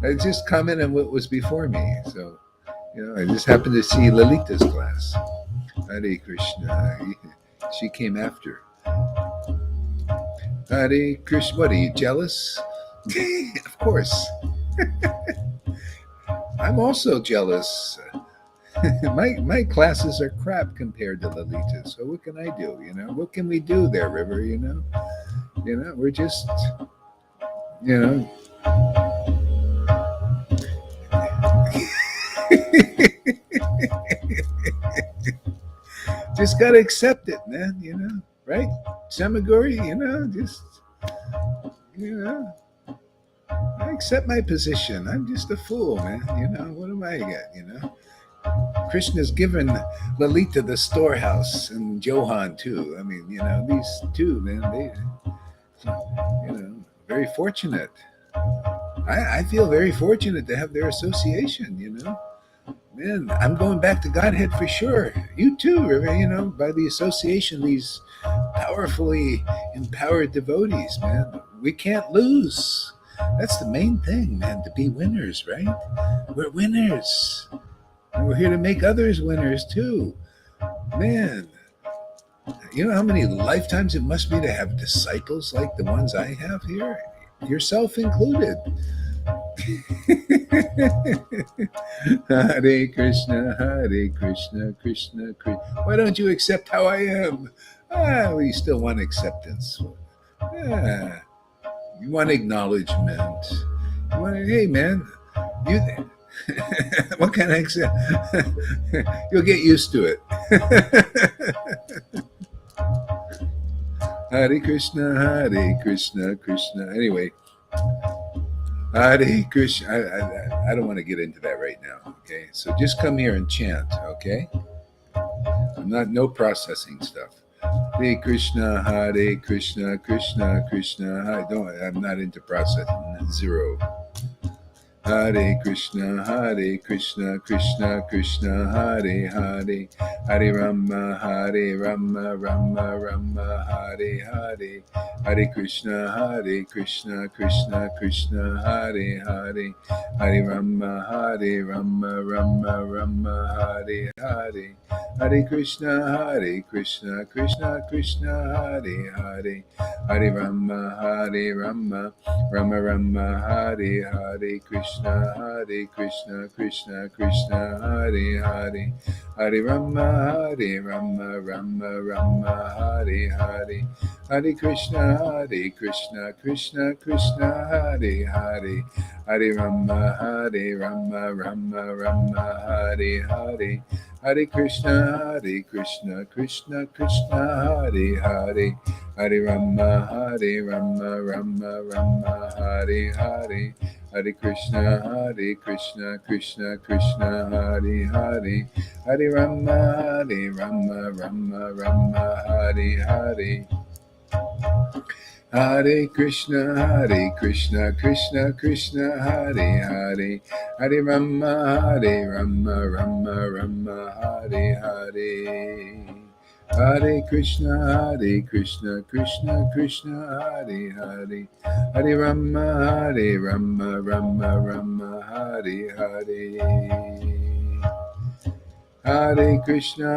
I just comment on what was before me. So, I just happened to see Lalita's class. Hare Krishna. She came after. Hare Krishna. What, are you jealous? Of course. I'm also jealous. My classes are crap compared to Lalita's. So what can I do? What can we do there, River? We're just, you know. Just gotta accept it, man. Right? Samaguri, just, you know. I accept my position. I'm just a fool, man. What am I at? Krishna's given Lalita the storehouse and Johan too. I mean, these two, man, very fortunate. I feel very fortunate to have their association. Man, I'm going back to Godhead for sure. You too, River, by the association, these powerfully empowered devotees, man. We can't lose. That's the main thing, man, to be winners, right? We're winners. And we're here to make others winners too. Man, you know how many lifetimes it must be to have disciples like the ones I have here? Yourself included. Hare Krishna, Hare Krishna, Krishna Krishna. Why don't you accept how I am? Well, you still want acceptance. Yeah. You want acknowledgement. Hey, man, what kind of accept? You'll get used to it. Hare Krishna, Hare Krishna, Krishna. Anyway, Hare Krishna. I don't want to get into that right now. Okay, so just come here and chant. Okay, no processing stuff. Hare Krishna, Hare Krishna, Krishna Krishna. I'm not into processing. Zero. Hare Krishna, Krishna Krishna, Hare Hare, Hare Rama, Rama Rama, Hare Hare, Hare Krishna, Krishna Krishna, Hare Hare, Hare Rama, Rama Rama, Hare Hare, Hare Krishna, Krishna Krishna, Hare Hare, Hare Rama, Rama Rama, Hare Hare, Krishna, Krishna Krishna, Hare Hare, Hare Rama, Rama Rama, Hare Hare, Hare Krishna, Krishna Krishna, Hare Hare, Hare Rama, Rama Rama, Hare Hare, Hare Krishna, Krishna Krishna, Hare Hare, Hare Rama, Rama Hare Hare, Hare Krishna, Krishna Krishna, Hare Hare, Hare Rama, Rama Hare Hare. Hare Krishna, Krishna Krishna, Hare Hare, Hare Rama, Rama Hare Hare. Hare Krishna, Krishna Krishna, Hare Hare, Hare Rama, Rama Hare Hare. Hare Krishna,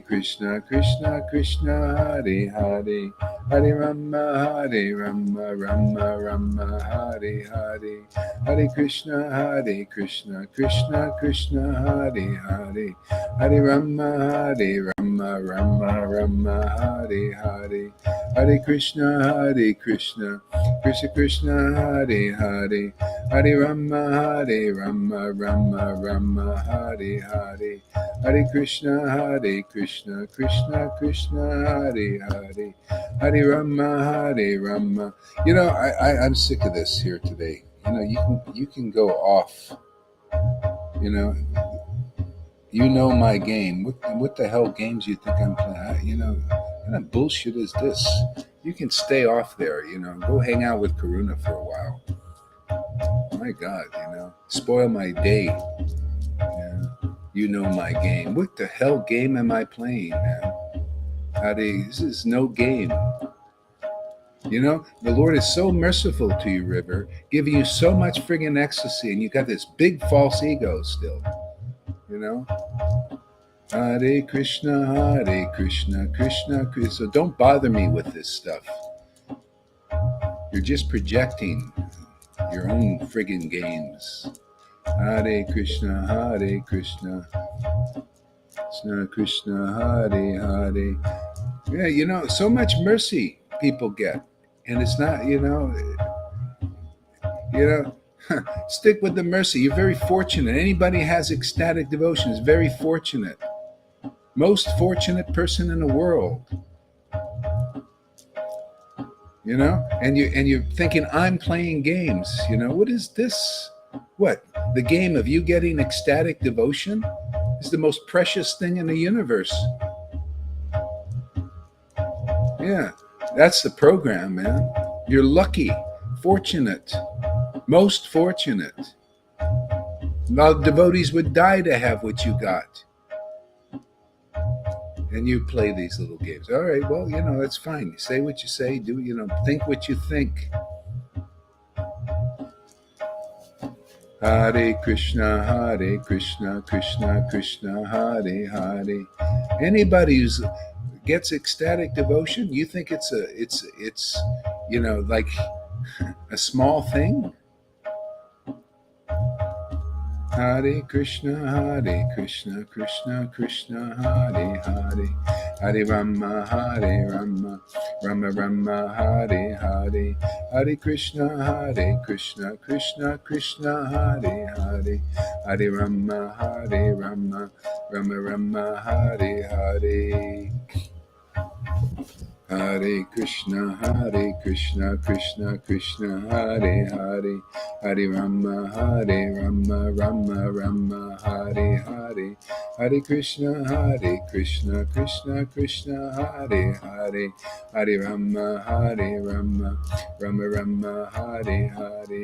Krishna Krishna, Hare Hare, Hare Rama, Rama Hare Hare, Hare Krishna, Krishna Krishna, Hare Hare, Hare Rama, Rama Hare Hare, Hare Krishna, Krishna Krishna, Hare Hare, Hare Rama, Rama Hare Hare, Hare Krishna, Krishna Krishna, Hare Hare, Hare Rama. I'm sick of this here today. You can go off. You know my game. What the hell games you think I'm playing? What kind of bullshit is this? You can stay off there. Go hang out with Karuna for a while. My God, spoil my day. You know my game. What the hell game am I playing, man? Hare, this is no game. You know, the Lord is so merciful to you, River, giving you so much friggin' ecstasy, and you got this big false ego still. You know? Hare Krishna, Krishna Krishna. So don't bother me with this stuff. You're just projecting your own friggin' games. Hare Krishna, Krishna Krishna, Hare Hare. Yeah, you know, so much mercy people get. And it's not, stick with the mercy. You're very fortunate. Anybody has ecstatic devotion is very fortunate. Most fortunate person in the world. You know, and you're thinking, I'm playing games. You know, what is this? What? The game of you getting ecstatic devotion is the most precious thing in the universe. Yeah, that's the program, man. You're lucky, fortunate, most fortunate. A lot of devotees would die to have what you got. And you play these little games. All right, well, you know, that's fine. You say what you say, think what you think. Hare Krishna, Krishna Krishna, Hare Hare. Anybody who gets ecstatic devotion, you think it's like a small thing? Hare Krishna, Krishna Krishna, Hare Hare. Hare Rama, Rama Rama, Hare Hare. Hare Krishna, Krishna Krishna, Hare Hare. Hare Rama, Rama Rama, Hare Hare. Hare Krishna, Krishna Krishna, Hare Hare. Hare Rama, Rama Rama, Hare Hare. Hare Krishna, Krishna Krishna, Hare Hare. Hare Rama, Rama Rama, Hare Hare.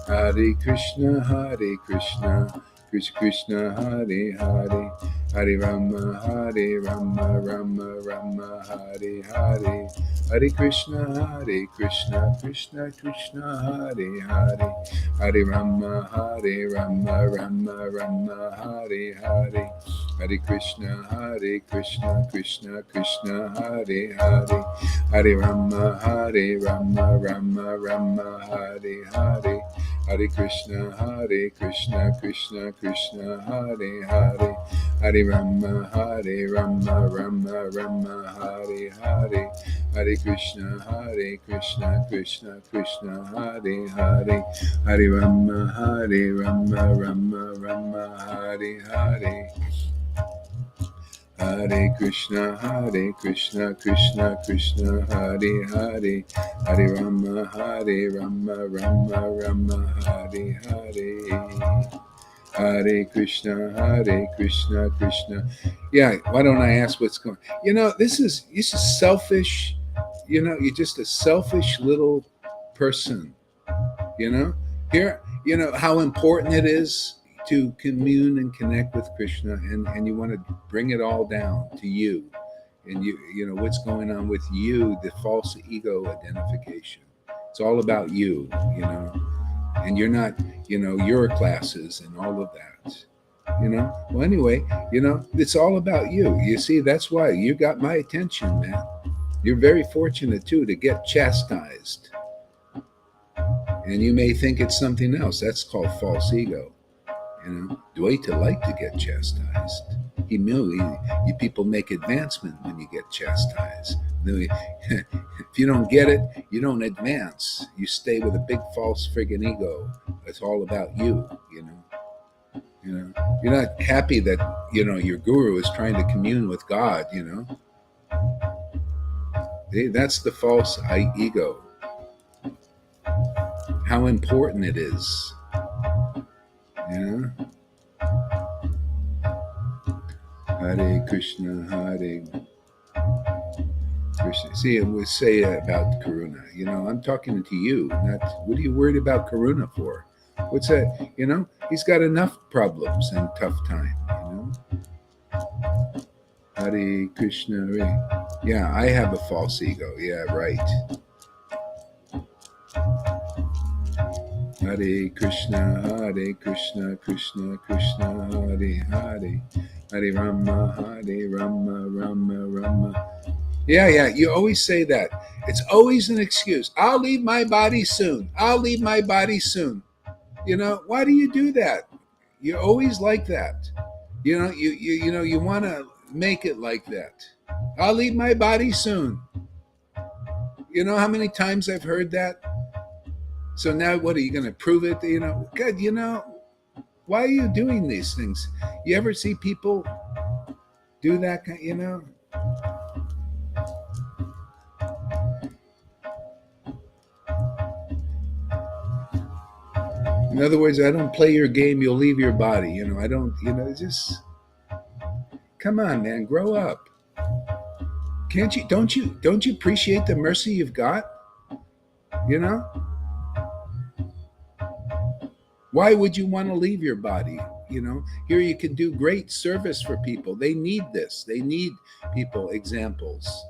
Hare Krishna, Krishna Krishna, Hare Hare. Hare Rama, Rama Rama, Hare Hare. Hare Krishna, Krishna Krishna, Hare Hare. Hare Rama, Rama Rama, Hare Hare. Hare Krishna, Krishna Krishna, Hare Hare. Hare Rama, Rama Rama, Hare Hare. Hare Krishna, Krishna Krishna, Hare Hare. Hare Rama, Rama Rama, Hare Hare. Hare Krishna, Krishna Krishna, Hare Hare. Hare Rama, Rama Rama, Hare Hare. Hare Krishna, Krishna Krishna, Hare Hare. Hare Rama, Rama Rama, Hare Hare. Hare Krishna, Krishna. Yeah, why don't I ask what's going on? You know, this is selfish. You know, you're just a selfish little person. You know, here, you know how important it is to commune and connect with Krishna, and you want to bring it all down to you, and you know what's going on with you, the false ego identification. It's all about you, you know, and you're not, you know, your classes and all of that, you know. Well, anyway, you know, it's all about you. You see, that's why you got my attention, man. You're very fortunate too to get chastised, and you may think it's something else. That's called false ego. You know, Dwaita like to get chastised. You people make advancement when you get chastised. If you don't get it, you don't advance. You stay with a big false friggin' ego. It's all about you, you know. You know, you're not happy that, you know, your guru is trying to commune with God, you know. That's the false ego. How important it is. You know? Hare Krishna, Hare Krishna. See, we say about Karuna. You know, I'm talking to you. Not what are you worried about Karuna for? What's that? You know, he's got enough problems and tough time. You know. Hare Krishna. Yeah, I have a false ego. Yeah, right. Hare Krishna, Krishna Krishna, Hare Hare, Hare Rama, Rama Rama. Yeah. You always say that. It's always an excuse. I'll leave my body soon. I'll leave my body soon. Why do you do that? You're always like that. You want to make it like that. I'll leave my body soon. You know how many times I've heard that? So now what are you going to prove it? God, why are you doing these things? You ever see people do that? In other words, I don't play your game, you'll leave your body. I don't, just come on, man, grow up. Can't you, don't you appreciate the mercy you've got? Why would you want to leave your body? Here you can do great service for people. They need this. They need people, examples.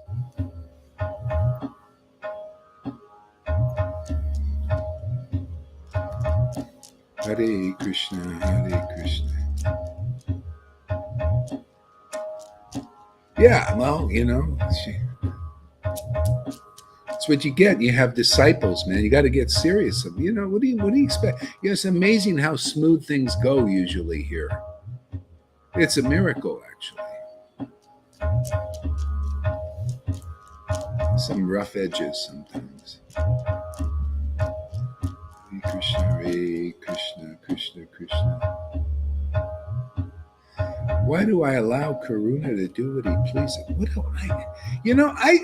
Hare Krishna, Hare Krishna. Yeah, well, that's what you get. You have disciples, man. You got to get serious. What do you expect? It's amazing how smooth things go usually here. It's a miracle, actually. Some rough edges sometimes. Hare Krishna, Krishna Krishna. Why do I allow Karuna to do what he pleases? What do I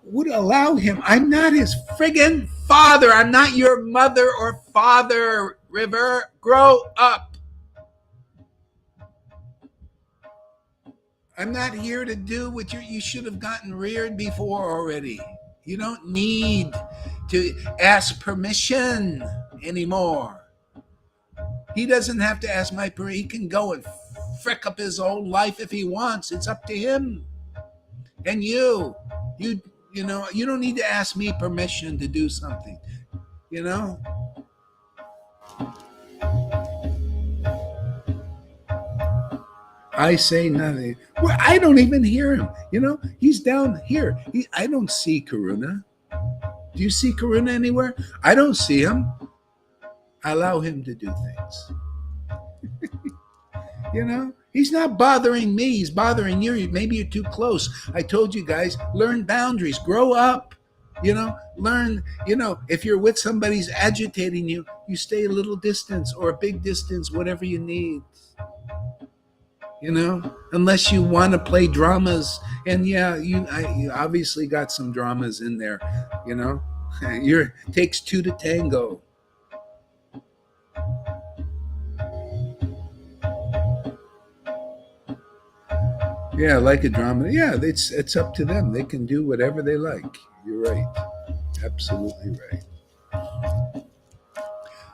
would allow him? I'm not his friggin' father. I'm not your mother or father, River. Grow up. I'm not here to do what you should have gotten reared before already. You don't need to ask permission anymore. He doesn't have to ask my permission. He can go and frick up his own life if he wants. It's up to him. And you don't need to ask me permission to do something. I say nothing. Well, I don't even hear him. He's down here. I don't see Karuna. Do you see Karuna anywhere? I don't see him. I allow him to do things. He's not bothering me. He's bothering you. Maybe you're too close. I told you guys, learn boundaries. Grow up. Learn, if you're with somebody who's agitating you, you stay a little distance or a big distance, whatever you need. Unless you want to play dramas. And yeah, you obviously got some dramas in there. Takes two to tango. Yeah, like a drama. Yeah, it's up to them. They can do whatever they like. You're right. Absolutely right.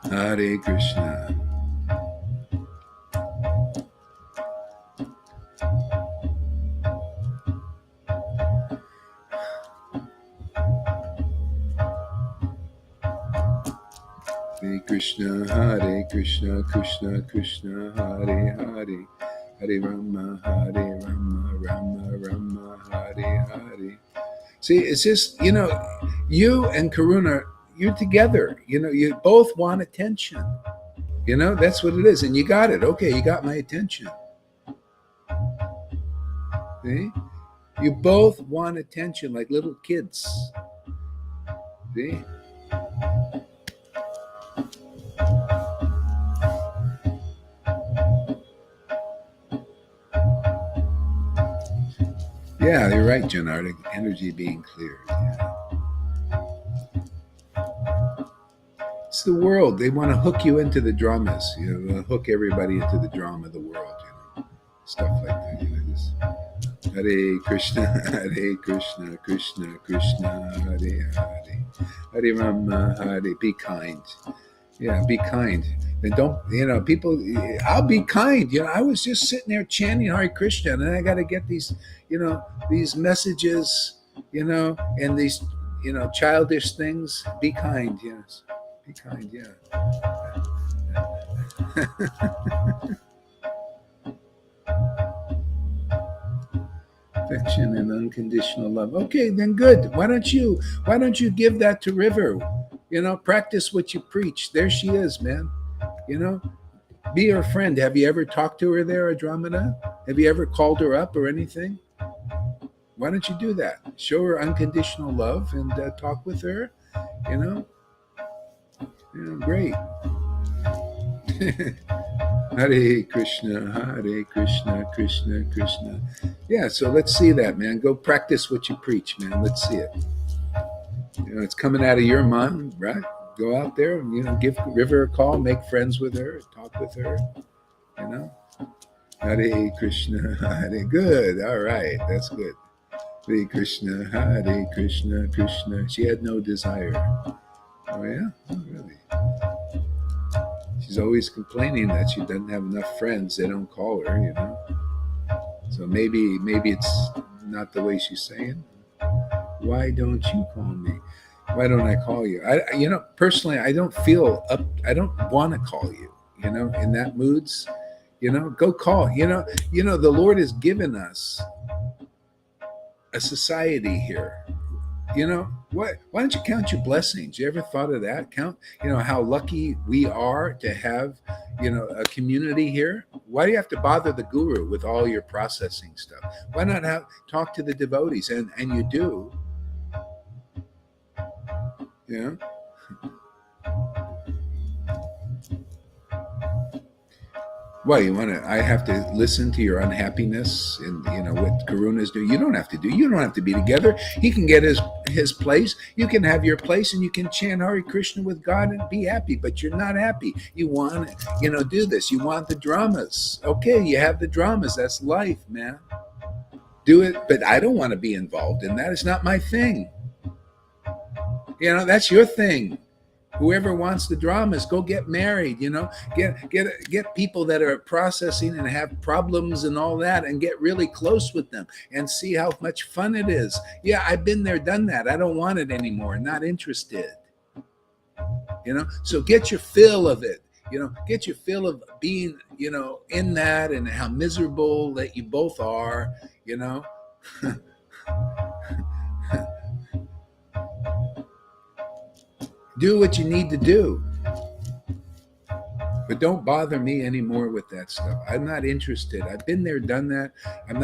Hare Krishna. Hare Krishna, Krishna Krishna, Hare Hare. Hare Rama, Rama Rama, Hare Hare. See, it's just, you and Karuna, you're together. You both want attention. That's what it is. And you got it. Okay, you got my attention. See? You both want attention like little kids. See? Yeah, you're right, Janarda. Energy being cleared. Yeah. It's the world. They want to hook you into the dramas. Hook everybody into the drama of the world. Stuff like that. Just Hare Krishna, Hare Krishna, Krishna Krishna, Hare Hare, Hare Rama, Hare. Be kind. Yeah, be kind. And don't, people, I'll be kind. I was just sitting there chanting Hare Krishna, and I got to get these messages, and these, childish things. Be kind, yes. Be kind, yeah. Affection and unconditional love. Okay, then good. Why don't you give that to River? Practice what you preach. There she is, man. You know, be her friend. Have you ever talked to her there, Andromeda? Have you ever called her up or anything? Why don't you do that? Show her unconditional love and talk with her. You know, great. Hare Krishna, Hare Krishna, Krishna Krishna. Yeah, so let's see that, man. Go practice what you preach, man. Let's see it. It's coming out of your mind, right? Go out there and give River a call, make friends with her, talk with her. You know, Hare Krishna, Hare. Good. All right, that's good. Hare Krishna, Hare Krishna, Krishna. She had no desire. Oh yeah, oh, really. She's always complaining that she doesn't have enough friends. They don't call her. So maybe it's not the way she's saying. Why don't you call me? Why don't I call you? Personally, I don't feel up. I don't want to call you. In that moods, go call. The Lord has given us a society here. Why don't you count your blessings? You ever thought of that? Count, how lucky we are to have, a community here. Why do you have to bother the guru with all your processing stuff? Why not talk to the devotees? And you do. Yeah. Well, I have to listen to your unhappiness and, what Karuna's do. You don't have to do. You don't have to be together. He can get his place. You can have your place and you can chant Hare Krishna with God and be happy, but you're not happy. You want to, do this. You want the dramas. Okay, you have the dramas. That's life, man. Do it, but I don't want to be involved in that. It's not my thing. That's your thing. Whoever wants the dramas, go get married. Get people that are processing and have problems and all that, and get really close with them and see how much fun it is. Yeah, I've been there, done that. I don't want it anymore. Not interested. So get your fill of it. Get your fill of being, in that, and how miserable that you both are. Do what you need to do, but don't bother me anymore with that stuff. I'm not interested. I've been there, done that. I'm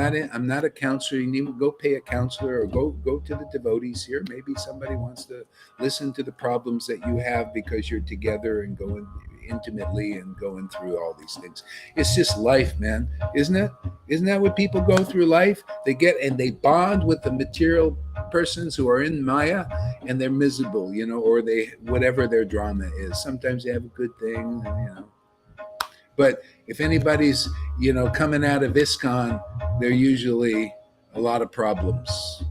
not a counselor. You need to go pay a counselor, or go to the devotees here. Maybe somebody wants to listen to the problems that you have because you're together and going intimately and going through all these things. It's just life, man, isn't it? Isn't that what people go through life? They bond with the material persons who are in Maya, and they're miserable, or they, whatever their drama is. Sometimes they have a good thing, but if anybody's, coming out of ISKCON, they're usually a lot of problems.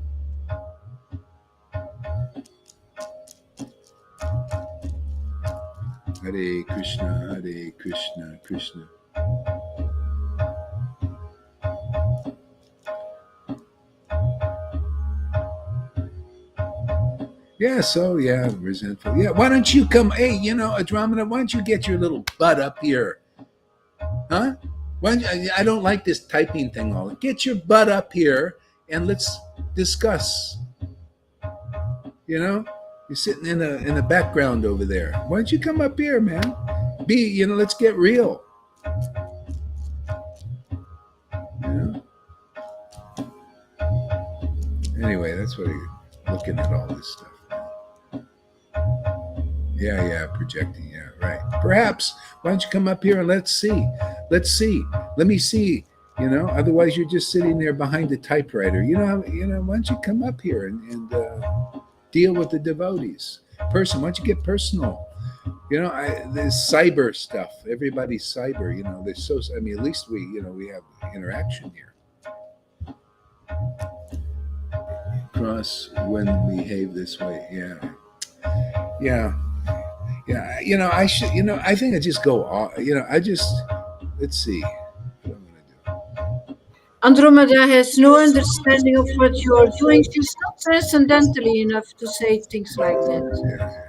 Hare Krishna, Hare Krishna, Krishna. Yeah, so yeah, resentful. Yeah, why don't you come? Hey, Andromeda, why don't you get your little butt up here? Huh? I don't like this typing thing. Get your butt up here and let's discuss. You're sitting in the background over there. Why don't you come up here, man? Let's get real. Anyway, that's what you're looking at all this stuff. Yeah, projecting. Yeah, right. Perhaps. Why don't you come up here and let's see? Let me see. Otherwise you're just sitting there behind the typewriter. Why don't you come up here and deal with the devotees? Why don't you get personal? There's cyber stuff. Everybody's cyber. There's at least we have interaction here. Cross when we behave this way. Yeah. Yeah, I should. I think I just go off. Let's see. What I'm gonna do. Andromeda has no understanding of what you are doing. She's not transcendentally enough to say things like that. Yeah.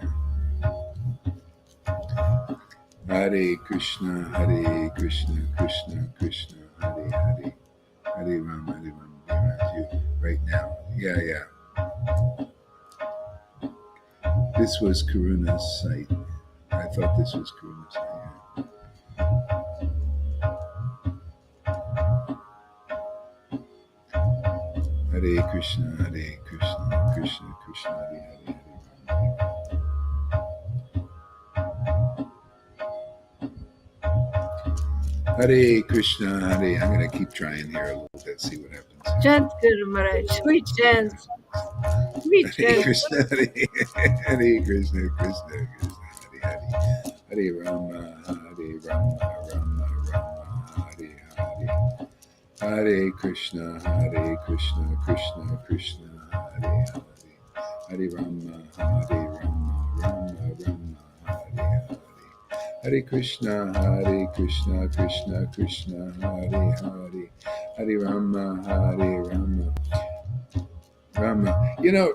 Hare Krishna, Hare Krishna, Krishna Krishna, Hare Hare, Hare Rama, Hare Rama. Be around you right now. Yeah. This was Karuna's site. I thought this was Karuna's site. Yeah. Hare Krishna, Hare Krishna, Krishna Krishna, Hare Hare, Hare Rama. Hare Krishna, Hare. I'm going to keep trying here a little bit, see what happens. Chant, Guru Maharaj. We chant. We Hare chant. Krishna, Hare Krishna, Krishna Krishna, Hare Hare, Hare Rama, Hare Rama, Rama Rama, Hare Hare, Hare Krishna, Krishna Krishna, Hare Hare, Hare Rama, Hare Rama, Rama Rama, Hare Hare, Hare Krishna, Krishna Krishna, Hare Hare, Hare Rama, Hare Rama. Rama.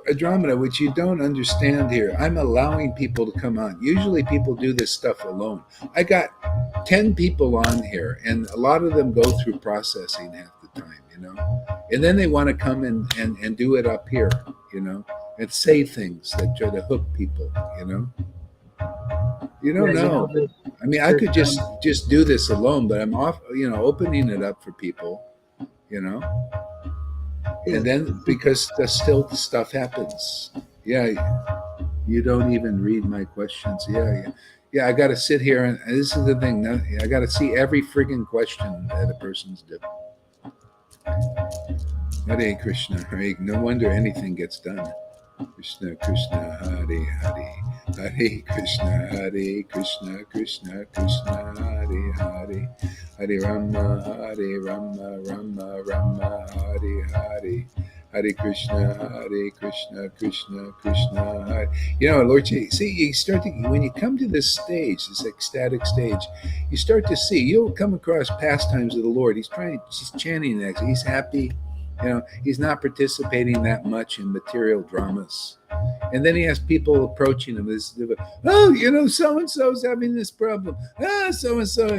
Andromeda, which you don't understand here, I'm allowing people to come on. Usually people do this stuff alone. I got 10 people on here, and a lot of them go through processing half the time, and then they want to come and do it up here, and say things that try to hook people, You don't know. I mean, I could just do this alone, but I'm off, opening it up for people, And then because the stuff happens. Yeah, you don't even read my questions. Yeah. I got to sit here, and this is the thing. I got to see every friggin' question that a person's doing. Hare Krishna, Hare. No wonder anything gets done. Krishna Krishna, Hare Hare, Hare Krishna, Krishna Krishna, Hare Hare, Hare Rama, Rama Rama, Hare Hare, Hare Krishna, Krishna Krishna, Hare. Lord, see, you start to, when you come to this stage, this ecstatic stage, you start to see, you'll come across pastimes of the Lord. He's chanting that. He's happy. He's not participating that much in material dramas. And then he has people approaching him. So and so's having this problem. So and so.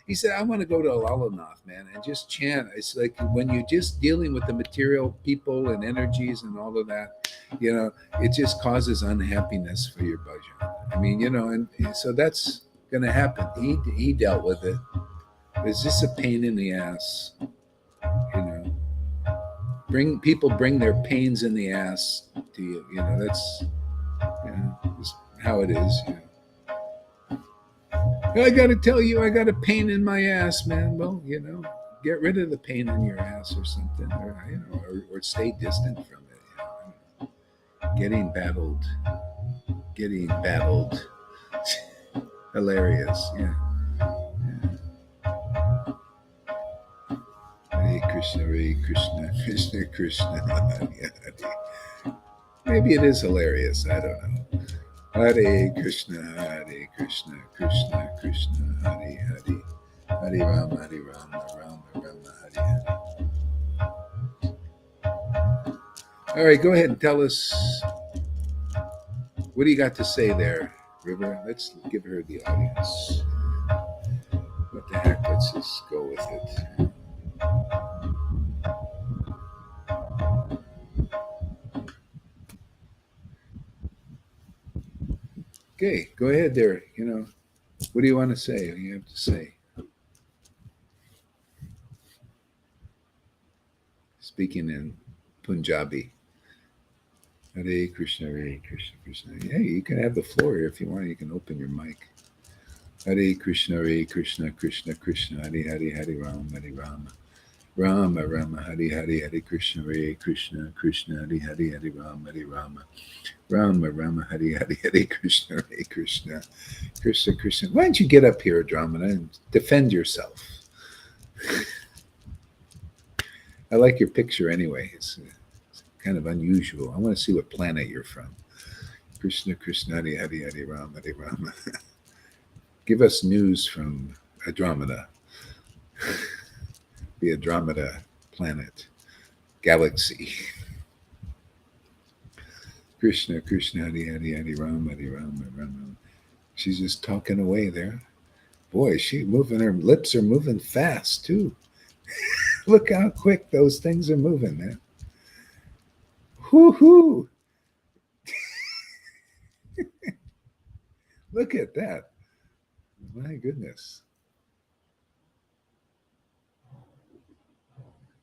He said, I want to go to Lalanath, man, and just chant. It's like when you're just dealing with the material people and energies and all of that, it just causes unhappiness for your bhajan. I mean, and so that's going to happen. He dealt with it. It's just a pain in the ass, Bring their pains in the ass to you. That's just how it is. I got to tell you, I got a pain in my ass, man. Well, get rid of the pain in your ass or something, or stay distant from it. Getting battled. Hilarious. Yeah. Hare Krishna, Krishna Krishna, Hare Hare. Maybe it is hilarious. I don't know. Hare Krishna, Krishna Krishna, Hare Hare, Hare Rama, Rama Rama, Hare Hare. All right, go ahead and tell us, what do you got to say there, River? Let's give her the audience. What the heck? Let's just go with it. Okay, go ahead there. What do you want to say? What do you have to say? Speaking in Punjabi. Hare Krishna, Krishna. Hey, you can have the floor here if you want. You can open your mic. Hare Krishna, Krishna Krishna, Hare Hare, Hare Rama, Rama Rama, Hare Hare, Hare Krishna, Krishna Hare Hare, Hare Rama, Rama Rama, Hare Hare, Hare Krishna, Krishna Krishna. Why don't you get up here, Andromeda, and defend yourself? I like your picture anyway. It's kind of unusual. I want to see what planet you're from. Krishna Krishna Hare Hare Hare Rama Hare Rama. Give us news from Andromeda, the Andromeda planet, galaxy. Krishna Krishna Hare Hare Hare Rama Hare Rama Rama. She's just talking away there. Boy, she moving. Her lips are moving fast too. Look how quick those things are moving, man. Hoo hoo! Look at that. My goodness.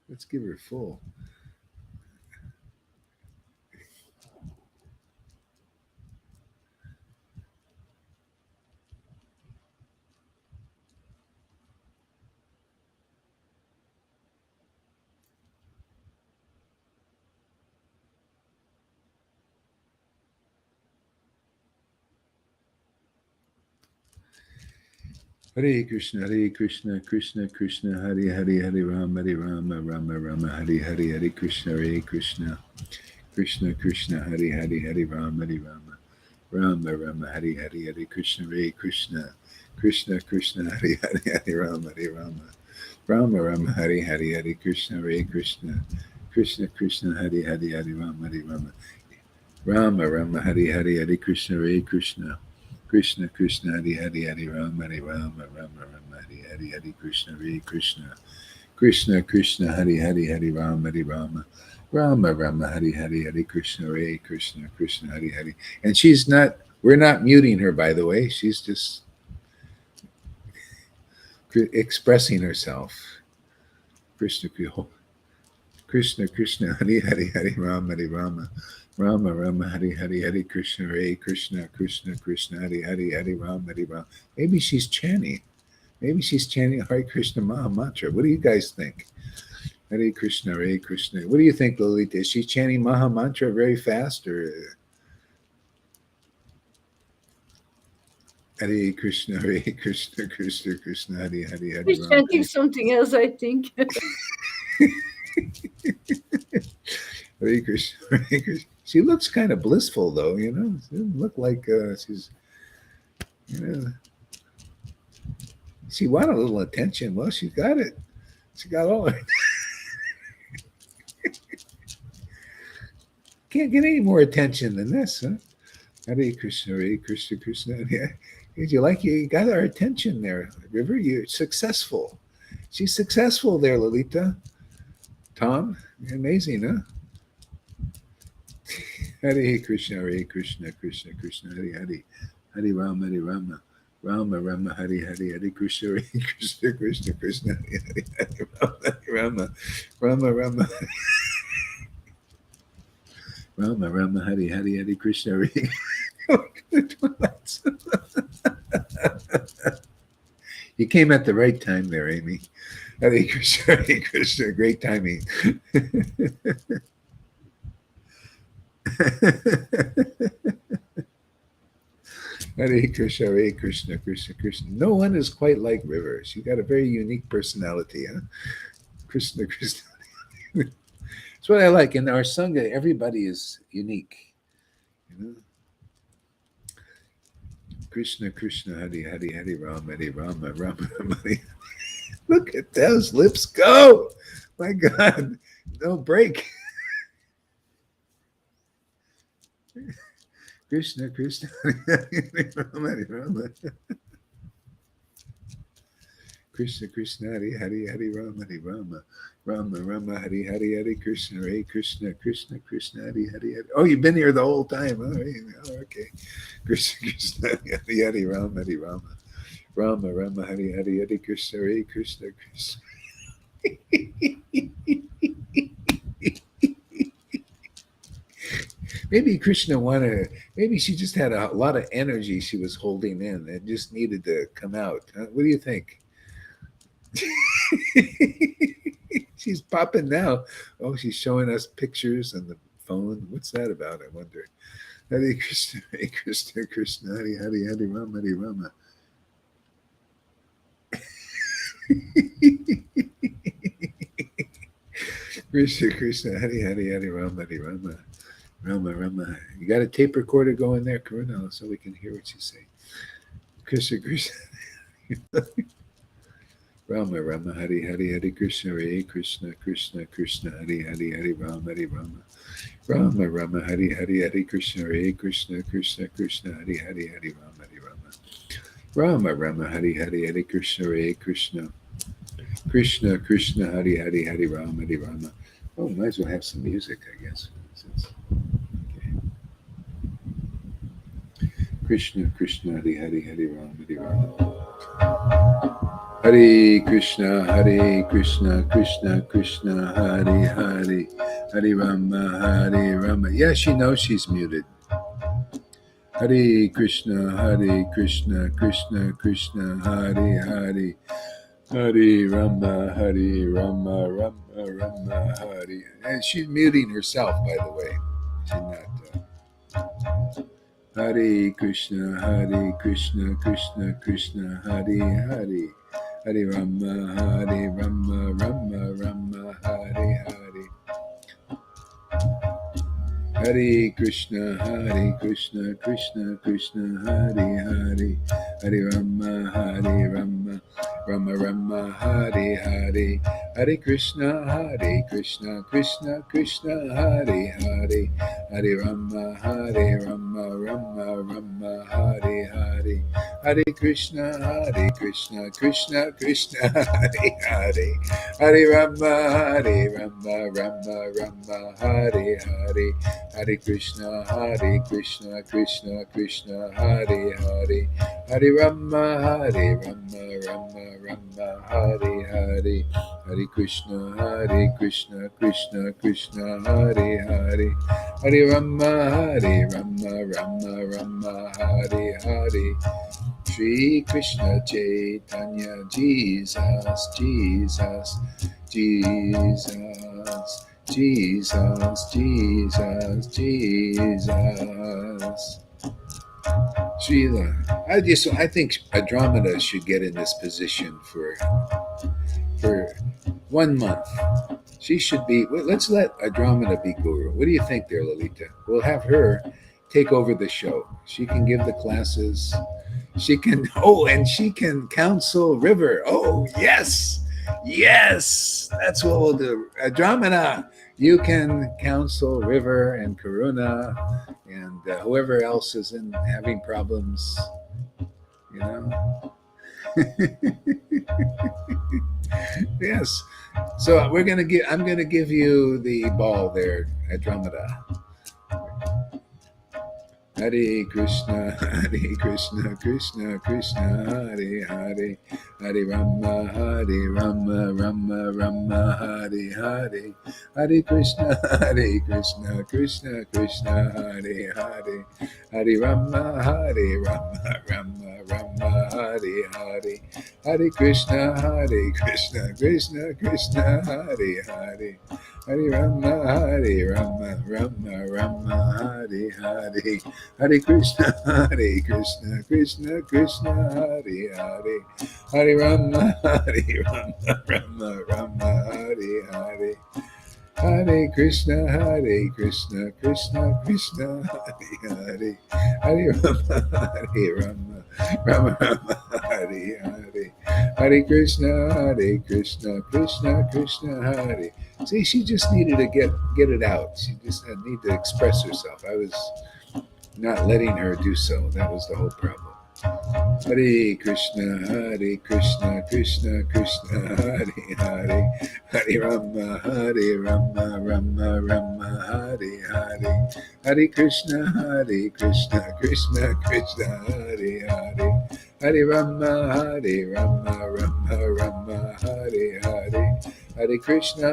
Let's give her full. Hare Krishna, Krishna Krishna, Hare Hare, Hare Rama, Rama Rama, Hare Hare, Hare Krishna, Krishna Krishna, Hare Hare, Hare Rama, Rama Hare Hare, Hare Krishna, Krishna Krishna, Hare Hare, Hare Rama, Hare Hare, Hare Krishna, Krishna Krishna, Hare Hare, Hare Rama, Hare Hare, Hare Krishna, Krishna Krishna, Hare Hare, Hare Rama, Hare Hare, Hare Krishna, Krishna Krishna, Hare Hare, Hare Rama, Hare Hare, Hare Krishna, Hare Hare. And she's not. We're not muting her, by the way. She's just expressing herself. Krishna Krishna, Hare Hare, Hare Rama, Rama, Hare Hare, Hare Krishna, Krishna, Hare Hare, Hare Rama. Maybe she's chanting. Maybe she's chanting Hare Krishna Maha Mantra. What do you guys think? Hare Krishna, Hare Krishna. What do you think, Lolita? Is she chanting Maha Mantra very fast, or Hare Krishna, Krishna Krishna, Hare Hare, Hare She's Rama? chanting something else, I think. Hare Krishna, Hare Krishna. She looks kind of blissful, though. She doesn't look like she's. She wanted a little attention. Well, she got it. She got all of it. Can't get any more attention than this, huh? Hare Krishna, Krishna. Yeah. You got our attention there, River. You're successful. She's successful there, Lolita. Tom, you're amazing, huh? Hare Krishna, Krishna Krishna, Hare Hare, Hare Rama, Rama, Hare Hare, Hare Krishna, Krishna, Hare Hare, Rama, Rama, Hare Hare, Hare Krishna, You came at the right time there, Amy. Hare Krishna, great timing. Hare Krishna, Krishna. No one is quite like River. She got a very unique personality, huh? Krishna. That's what I like. In our Sangha, everybody is unique. Krishna, Hare Hare, Rama, Hare. Look at those lips go. My God, no break. Krishna, Hare Rama. Krishna, Hare Rama, Rama, Hare Hare, Krishna, Hare. Oh, you've been here the whole time. Oh, okay. Krishna, Hare Rama, Hare Krishna. Maybe Krishna maybe she just had a lot of energy she was holding in that just needed to come out. What do you think? She's popping now. Oh, she's showing us pictures on the phone. What's that about? I wonder. Hare Krishna, Hare Rama. Krishna, Hare Rama. Rama, Rama. You got a tape recorder going there, Karuna, so we can hear what you say. Krishna, Krishna. Rama, Rama, Hari, Hari, Hari, Krishna, Hare Krishna, Krishna, Krishna, Hari, Hari, Hari, Rama, Hari, Rama. Rama, Rama, Hari, Hari, Hari, Krishna, Hare Krishna, Krishna, Krishna, Hari, Hari, Hari, Rama, Hari, Rama. Rama, Rama, Hari, Hari, Hari, Krishna, Hare Krishna. Krishna, Krishna, Hari, Hari, Hari, Rama, Hari, Rama. Oh, might as well have some music, I guess. Okay. Krishna, Krishna, Hari, Hari, Hari, Rama, Hari, Rama. Hare Krishna, Krishna, Krishna, Hare Hare, Hare Rama, Hare Rama. Yeah, she knows she's muted. Hare Krishna, Krishna, Krishna, Hare Hare, Hare Rama, Rama, Rama, Hare. And she's muting herself, by the way. She's not. Hare Krishna, Krishna, Krishna, Hare Hare. Hare Rama, Rama, Rama, Hare Hare. Hare Krishna, Krishna, Krishna, Hare Hare. Hare Rama, Rama, Rama, Hare Hare. Hare Krishna, Krishna, Krishna, Hare Hare. Hare Rama, Rama, Hare Hare. Hare Krishna, Krishna, Krishna, Hare Hare. Hare Rama, Rama, Hare Hare. Hare Krishna, Krishna, Krishna, Hare Hare. Hare Rama, Rama, Hare Hare. Hare Krishna, Krishna, Krishna, Hare Hare. Hare Rama, Rama, Hare Hare. Shri Krishna Chaitanya, Jesus, Jesus, Jesus. Jesus, Jesus, Jesus. Srila, I think Andromeda should get in this position for 1 month. She should be. Let's let Andromeda be guru. What do you think, there, Lalita? We'll have her take over the show. She can give the classes. She can. Oh, and she can counsel River. Oh, yes. Yes, that's what we'll do. Andromeda, you can counsel River and Karuna and whoever else is having problems, you know. Yes. So I'm gonna give you the ball there, Andromeda. Hare Krishna, Krishna, Krishna, Hare Hare. Hare Rama, Rama, Hare Hare. Hare Krishna, Krishna, Krishna, Hare Hare. Hare Rama, Rama, Hare Hare. Hare Krishna, Krishna, Hare Hare. Hare Rama, Rama, Hare Hare. Hare Krishna, Krishna, Hare Hare. Hare Rama, Rama, Hare Hare. Hare Krishna, Krishna, Krishna, Hare Hare. Hare Rama, Rama, Hare Hare. Hare Krishna, Krishna, Hare. See, she just needed to get it out. She just need to express herself. I was not letting her do so. That was the whole problem. Hare Krishna, Krishna, Hare Hare. Hare Rama, Rama, Hare Hare. Hare Krishna, Krishna, Hare Hare. Hare Rama, Rama, Hare Hare. Hare Krishna,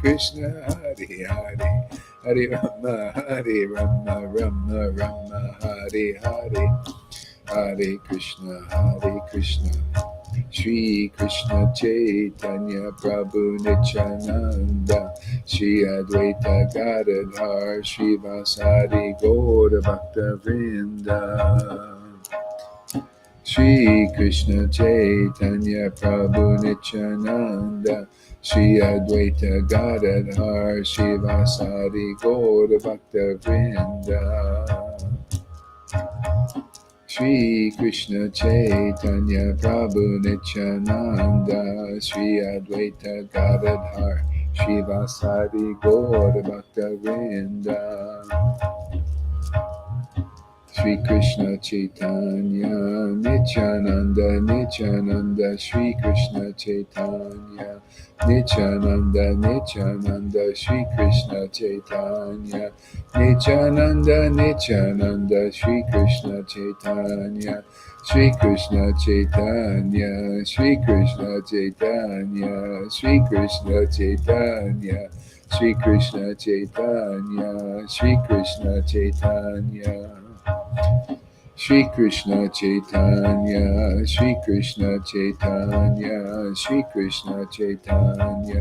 Krishna, Hare Hare. Hare Rama, Rama, Hare Hare. Hare Krishna, Shri Krishna Chaitanya Prabhu Nityananda, Shri Advaita Gadadhar, Shri Vasari Gaura Bhakta Vrinda. Shri Krishna Chaitanya Prabhu Nityananda, Shri Advaita Gadadhar Shivasari Gaur Bhakta Vrinda Shri Krishna Chaitanya Prabhu Nityananda Shri Advaita Gadadhar Shivasari Gaur Bhakta Vrinda Shri Krishna Chaitanya Nityananda Nityananda Shri Krishna Chaitanya Nityananda Nityananda Shri Krishna Chaitanya Nityananda Nityananda Shri Krishna Chaitanya Shri Krishna Chaitanya Shri Krishna Chaitanya Shri Krishna Chaitanya Shri Krishna Chaitanya Shri Krishna Chaitanya Shri Krishna Chaitanya, Shri Krishna Chaitanya, Shri Krishna Chaitanya,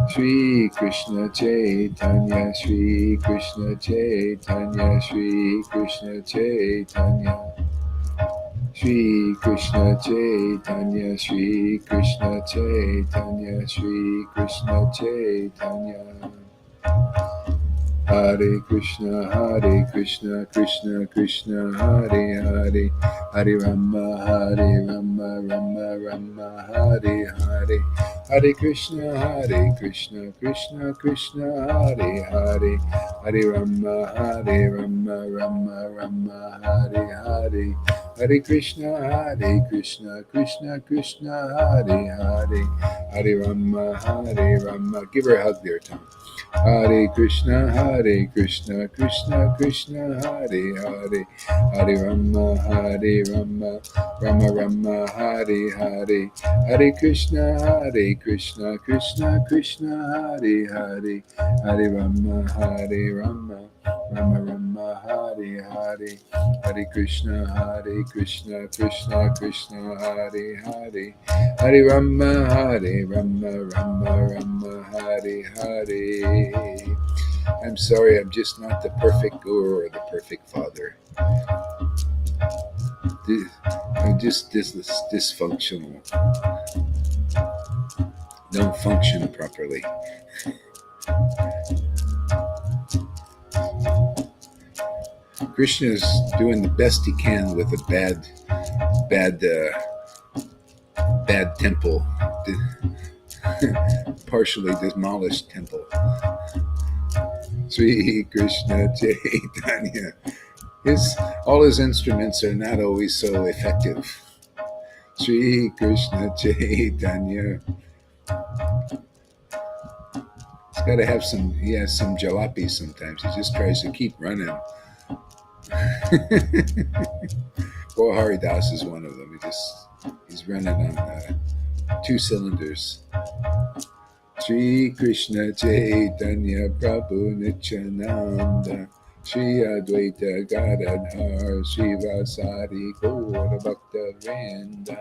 Shri Krishna Chaitanya, Shri Krishna Chaitanya, Shri Krishna Chaitanya, Shri Krishna Chaitanya, Shri Krishna Chaitanya, Shri Krishna Chaitanya. Hare Krishna, Krishna Krishna, Hare Hare, Hare Rama, Rama Rama, Hare Hare, Hare Krishna, Krishna Krishna, Hare Hare, Hare Rama, Rama Hare Hare, Hare Krishna, Krishna Krishna, Hare Hare, Hare Rama. Give her a hug there, Tom. Hare Krishna, Krishna Krishna, Hare Hare, Hare Rama, Rama Rama, Hare Hare, Hare Krishna, Krishna Krishna, Hare Hare, Hare Rama, Rama Rama, Hare Hare, Hare Krishna, Krishna Krishna, Hare Hare, Hare Rama, Rama, Hare Hare. I'm sorry, I'm just not the perfect guru or the perfect father. I'm just dysfunctional. Don't function properly. Krishna is doing the best he can with a bad temple, partially demolished temple. Sri Krishna Chaitanya. All his instruments are not always so effective. Sri Krishna Chaitanya. He's got to have he has some jalopy sometimes. He just tries to keep running. Haridas is one of them. He's running on 2 cylinders. Shri Krishna Chaitanya Prabhu Nityananda Shri Advaita Gadadhar Shivasari Gaur Bhakta Vrinda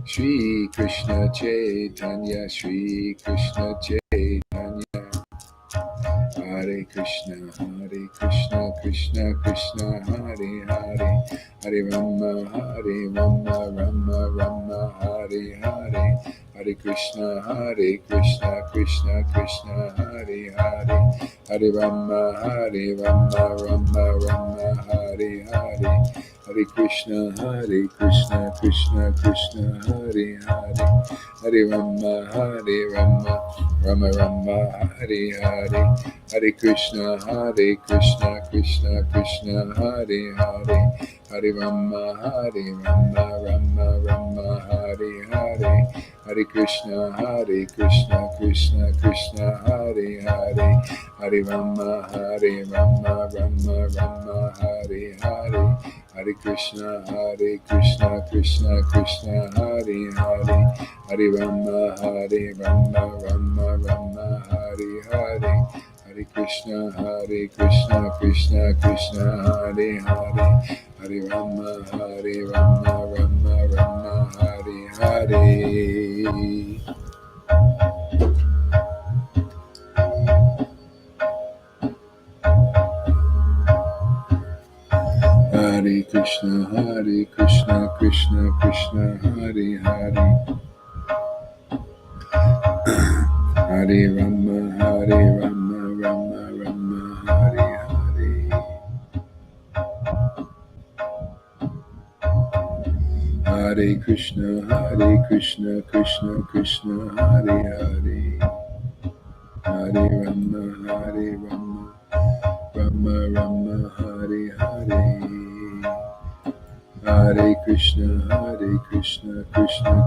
Shri Krishna Chaitanya Shri Krishna Chaitanya Hare Krishna Krishna Krishna Hare Hare Hare Rama Rama Hare Hare Hare Krishna Krishna Krishna Hare Hare Hare Rama Rama Hare Hare Hare Krishna Krishna Krishna Hare Hare Hare Rama Rama Hare Hare Hare Krishna Krishna Krishna Hare Hare Hare Rama Rama Hare Hare Hare Krishna Krishna Krishna Hare Hare Hare Rama Rama Hare Hare Hare Krishna Krishna Krishna Hare Hare Hare Rama Rama Hare Hare Hare Krishna Krishna Krishna Hare Hare Hare Rama Rama Hare Hare. Hare Hare Krishna, Krishna Krishna, Hare Hare, Hare Rama, Hare Rama, Rama Rama, Hare Hare. Hare Krishna, Krishna Krishna, Hare Hare, Hare Rama, Rama Rama, Hare Hare. Hare Krishna, Krishna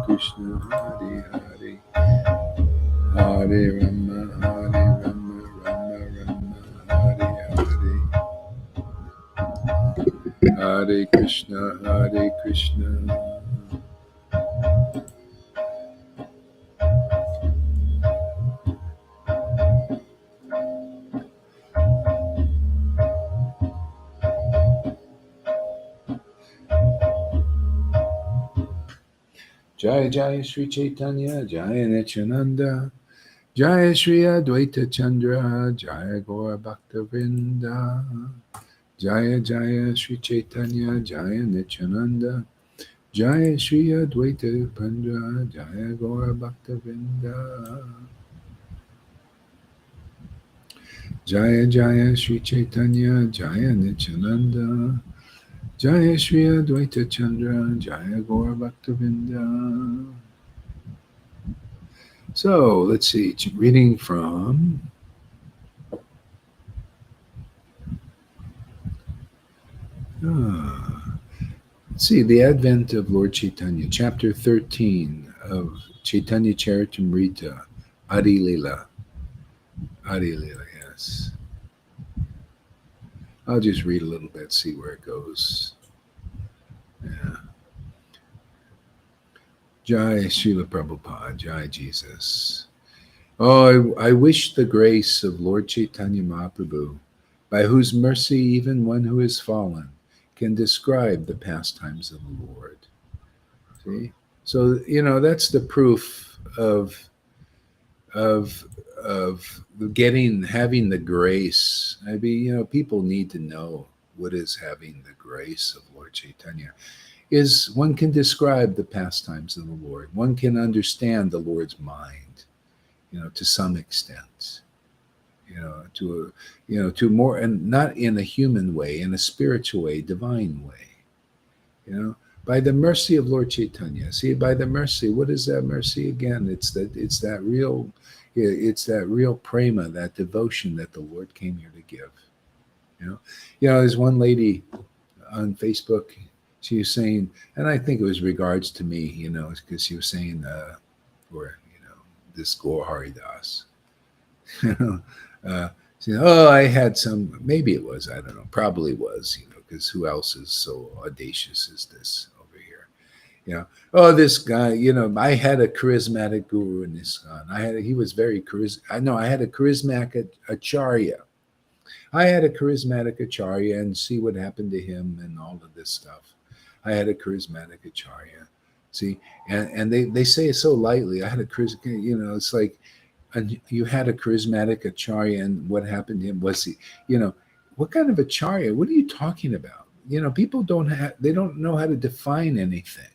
Krishna, Hare Hare, Hare Rama, Rama Rama, Hare Hare. Hare Krishna, Hare Krishna. Jaya Jaya Sri Chaitanya, Jaya Nityananda, Jaya Sri Advaita Chandra, Jaya Gaura Bhakta Vrinda, Jaya Jaya Sri Chaitanya, Jaya Nityananda, Jaya Sri Advaita Chandra, Jaya Gaura Bhakta Vrinda, Jaya Jaya Sri Chaitanya, Jaya Nityananda, Jaya Sri Advaita Chandra, Jaya Gaura Bhakta Vrinda. So let's see, reading from let's see, the Advent of Lord Chaitanya, chapter 13 of Chaitanya Charitamrita, Adi Lila. Adi Lila, yes. I'll just read a little bit, see where it goes. Yeah. Jai Srila Prabhupada, Jai Jesus. Oh, I wish the grace of Lord Chaitanya Mahaprabhu, by whose mercy even one who has fallen can describe the pastimes of the Lord. See? So, that's the proof of of having the grace. I mean, people need to know what is having the grace of Lord Chaitanya. Is one can describe the pastimes of the Lord. One can understand the Lord's mind, to some extent. To more, and not in a human way, in a spiritual way, divine way. By the mercy of Lord Chaitanya. See, by the mercy, what is that mercy again? It's that real prema, that devotion that the Lord came here to give. There's one lady on Facebook. She was saying, and I think it was regards to me, because she was saying, or this Gaur Haridas, saying, oh, I had some. Maybe it was. I don't know. Probably was. Because who else is so audacious as this over here? Oh, this guy. I had a charismatic guru in ISKCON. He was very charismatic. I had a charismatic acharya. I had a charismatic acharya, and see what happened to him and all of this stuff. I had a charismatic acharya. See, and they say it so lightly. I had a charismatic. It's like, and you had a charismatic acharya, and what happened to him was what kind of acharya? What are you talking about? People they don't know how to define anything.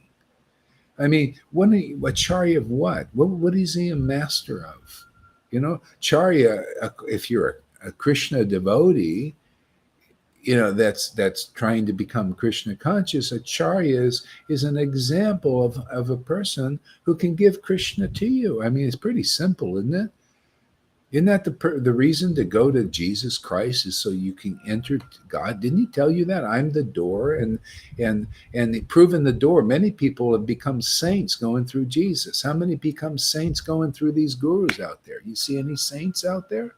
I mean, acharya of what? What is he a master of? Charya, if you're a Krishna devotee, that's trying to become Krishna conscious. Acharya is an example of a person who can give Krishna to you. I mean, it's pretty simple, isn't it? Isn't that the reason to go to Jesus Christ is so you can enter God? Didn't he tell you that I'm the door, and proven the door? Many people have become saints going through Jesus. How many become saints going through these gurus out there? You see any saints out there?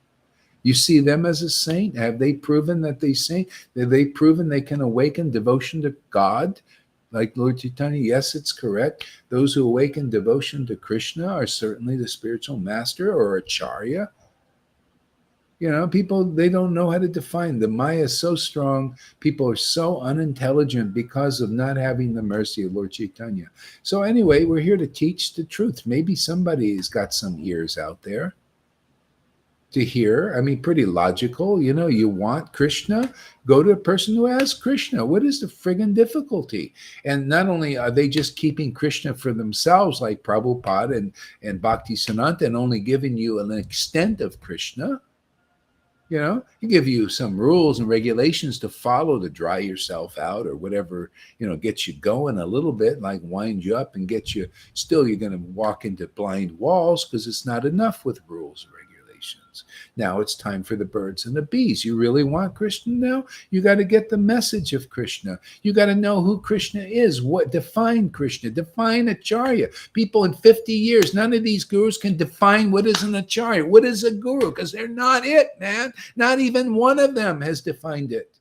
You see them as a saint? Have they proven that they saint? Have they proven they can awaken devotion to God? Like Lord Chaitanya, yes, it's correct. Those who awaken devotion to Krishna are certainly the spiritual master or acharya. People, they don't know how to define. The Maya is so strong. People are so unintelligent because of not having the mercy of Lord Chaitanya. So anyway, we're here to teach the truth. Maybe somebody's got some ears out there. to hear. I mean, pretty logical. You want Krishna, go to a person who has Krishna. What is the friggin' difficulty? And not only are they just keeping Krishna for themselves, like Prabhupada and Bhakti Siddhanta, and only giving you an extent of Krishna. He give you some rules and regulations to follow to dry yourself out or whatever, gets you going a little bit, like wind you up and get you. Still, you're going to walk into blind walls because it's not enough with rules and regulations. Now it's time for the birds and the bees. You really want Krishna now? You got to get the message of Krishna. You got to know who Krishna is. What define Krishna? Define Acharya. People in 50 years, none of these gurus can define what is an Acharya. What is a guru? Because they're not it, man. Not even one of them has defined it.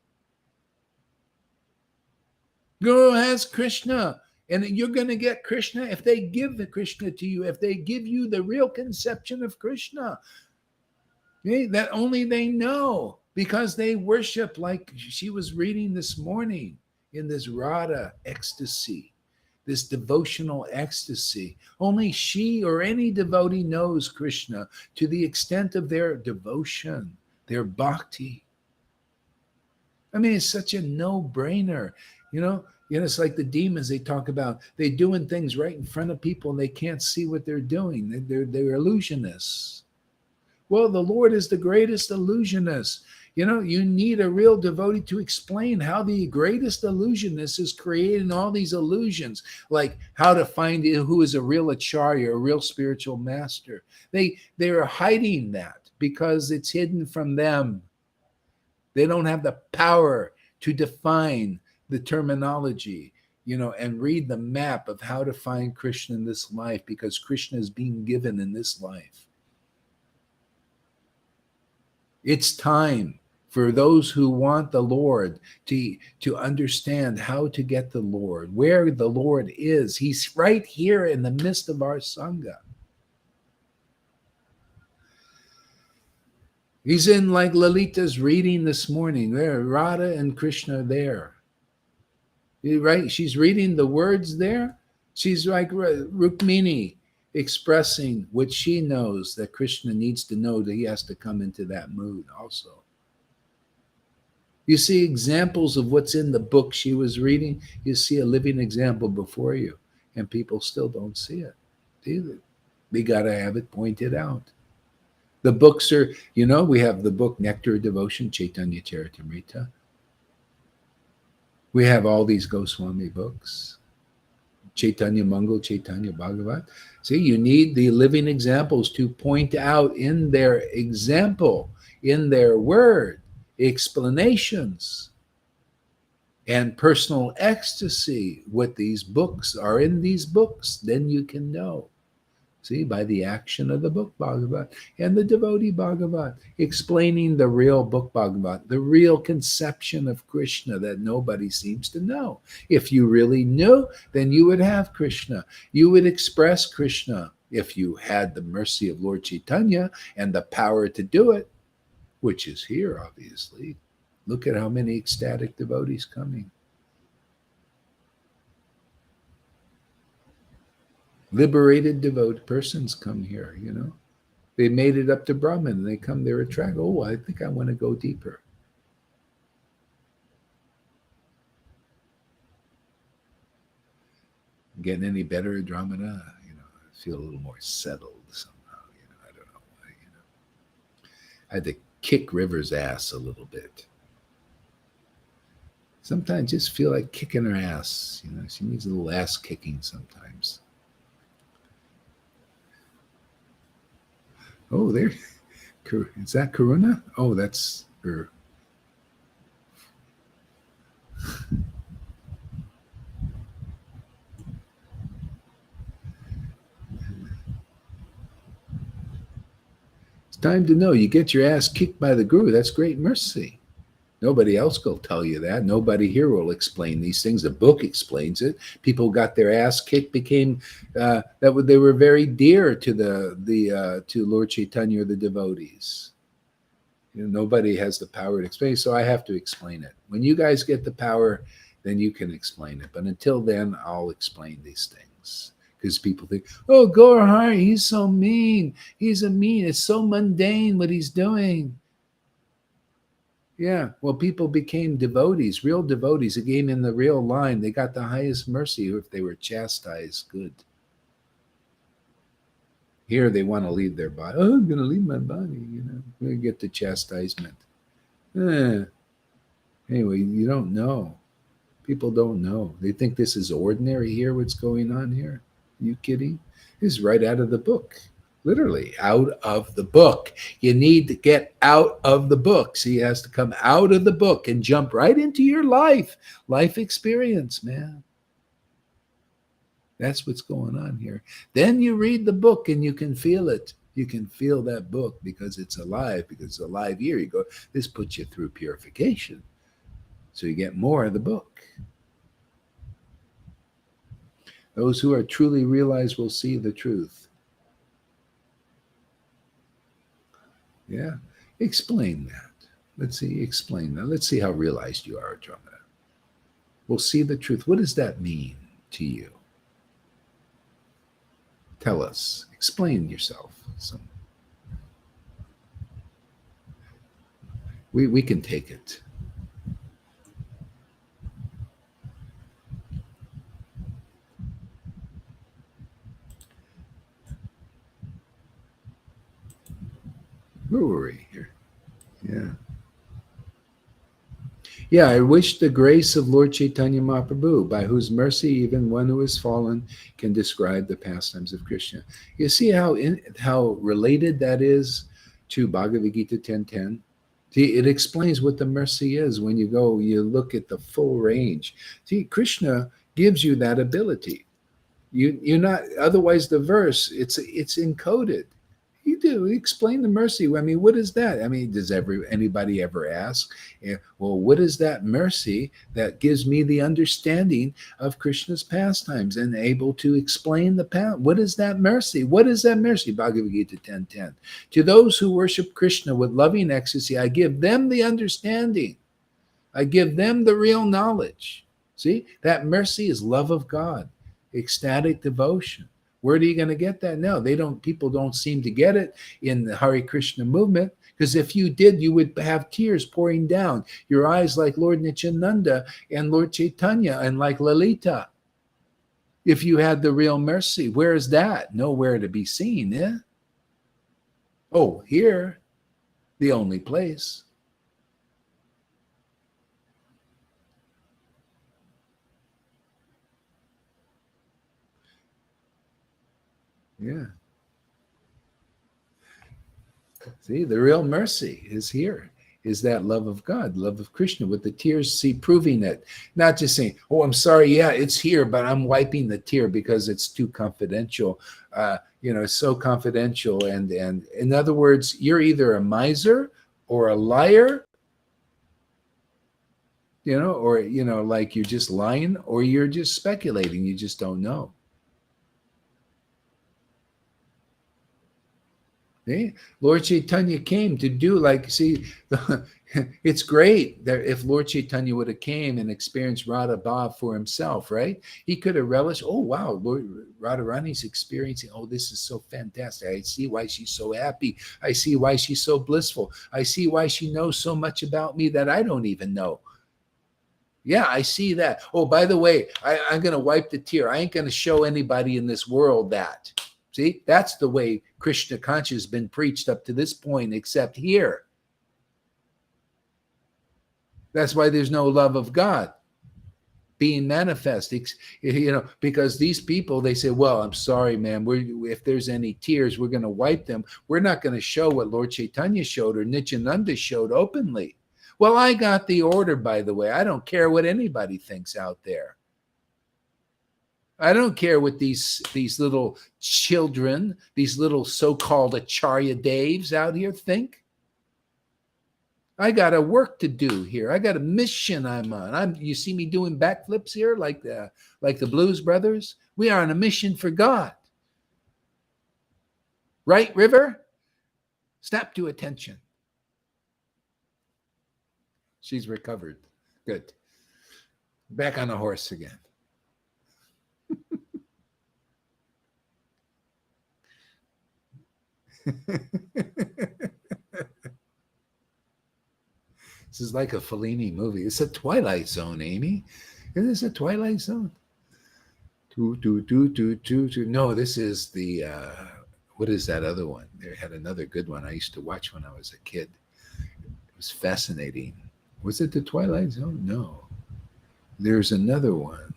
Guru has Krishna. And you're going to get Krishna if they give the Krishna to you, if they give you the real conception of Krishna. That only they know, because they worship, like she was reading this morning, in this Radha ecstasy, this devotional ecstasy. Only she or any devotee knows Krishna to the extent of their devotion, their bhakti. I mean, it's such a no-brainer. It's like the demons they talk about. They're doing things right in front of people and they can't see what they're doing. They're illusionists. Well, the Lord is the greatest illusionist. You need a real devotee to explain how the greatest illusionist is creating all these illusions, like how to find who is a real acharya, a real spiritual master. They're hiding that because it's hidden from them. They don't have the power to define the terminology, and read the map of how to find Krishna in this life, because Krishna is being given in this life. It's time for those who want the Lord to understand how to get the Lord, where the Lord is. He's right here in the midst of our Sangha. He's in, like Lalita's reading this morning. There, Radha and Krishna are there. Right? She's reading the words there. She's like Rukmini, expressing what she knows that Krishna needs to know, that he has to come into that mood also. You see examples of what's in the book she was reading. You see a living example before you, and people still don't see it either. We got to have it pointed out. The books are, we have the book Nectar of Devotion, Caitanya Charitamrita. We have all these Goswami books. Chaitanya Mangal, Chaitanya Bhagavat. See, you need the living examples to point out in their example, in their word, explanations, and personal ecstasy what these books are in these books. Then you can know. See, by the action of the book Bhagavat and the devotee Bhagavat, explaining the real book Bhagavat, the real conception of Krishna that nobody seems to know. If you really knew, then you would have Krishna. You would express Krishna if you had the mercy of Lord Chaitanya and the power to do it, which is here, obviously. Look at how many ecstatic devotees coming. Liberated devoted persons come here, They made it up to Brahman and they come there attracted. Oh, I think I want to go deeper. Getting any better at Dramana? I feel a little more settled somehow. I don't know why. I had to kick River's ass a little bit. Sometimes I just feel like kicking her ass. She needs a little ass kicking sometimes. Oh, there. Is that Karuna? Oh, that's her. It's time to know. You get your ass kicked by the guru. That's great mercy. Nobody else will tell you that. Nobody here will explain these things. The book explains it. People got their ass kicked, became they were very dear to to Lord Chaitanya or the devotees. Nobody has the power to explain, so I have to explain it. When you guys get the power, then you can explain it. But until then, I'll explain these things. because people think, oh, Gohar, he's so mean. He's a mean. It's so mundane what he's doing. Yeah. Well, people became devotees, real devotees. It came in the real line. They got the highest mercy if they were chastised. Good. Here they want to leave their body. Oh, I'm going to leave my body. I'm going to get the chastisement. Eh. Anyway, you don't know. People don't know. They think this is ordinary here, what's going on here. You kidding? This is right out of the book. Literally, out of the book. You need to get out of the book. So he has to come out of the book and jump right into your life experience, man. That's what's going on here. Then you read the book and you can feel it. You can feel that book because it's alive, because it's alive here. You go, this puts you through purification. So you get more of the book. Those who are truly realized will see the truth. Yeah. Explain that. Let's see. Explain that. Let's see how realized you are, Drummer. We'll see the truth. What does that mean to you? Tell us. Explain yourself. We can take it. Where were we here? Yeah. Yeah, I wish the grace of Lord Caitanya Mahaprabhu, by whose mercy even one who has fallen can describe the pastimes of Krishna. You see how related that is to Bhagavad Gita 10:10? See, it explains what the mercy is when you look at the full range. See, Krishna gives you that ability. You're not, otherwise the verse, it's encoded. You do explain the mercy. I mean, what is that? I mean, does anybody ever ask? Well, what is that mercy that gives me the understanding of Krishna's pastimes and able to explain the past? What is that mercy? What is that mercy? Bhagavad Gita 10:10. To those who worship Krishna with loving ecstasy, I give them the understanding. I give them the real knowledge. See, that mercy is love of God, ecstatic devotion. Where are you going to get that? No, people don't seem to get it in the Hare Krishna movement, because if you did, you would have tears pouring down your eyes like Lord Nityananda and Lord Chaitanya and like Lalita. If you had the real mercy, where is that? Nowhere to be seen, eh? Oh, here, the only place. Yeah. See, the real mercy is here, is that love of God, love of Krishna, with the tears, see, proving it. Not just saying, oh, I'm sorry, yeah, it's here, but I'm wiping the tear because it's too confidential. It's so confidential. And in other words, you're either a miser or a liar, or, like you're just lying, or you're just speculating. You just don't know. Lord Chaitanya came to do, it's great that if Lord Chaitanya would have came and experienced Radha Bhav for himself, right? He could have relished, oh, wow, Lord Radharani's experiencing, oh, this is so fantastic. I see why she's so happy. I see why she's so blissful. I see why she knows so much about me that I don't even know. Yeah, I see that. Oh, by the way, I'm going to wipe the tear. I ain't going to show anybody in this world that. See, that's the way Krishna consciousness has been preached up to this point, except here. That's why there's no love of God being manifest, because these people, they say, well, I'm sorry, man, if there's any tears, we're going to wipe them. We're not going to show what Lord Chaitanya showed or Nityananda showed openly. Well, I got the order, by the way. I don't care what anybody thinks out there. I don't care what these little children, these little so-called Acharya Devs out here think. I got a work to do here. I got a mission I'm on. You see me doing backflips here like the Blues Brothers? We are on a mission for God. Right, River? Snap to attention. She's recovered. Good. Back on the horse again. This is like a Fellini movie. It's a Twilight Zone, Amy. Isn't this a Twilight Zone? No, this is the what is that other one? They had another good one I used to watch when I was a kid. It was fascinating. Was it the Twilight Zone? No. There's another one.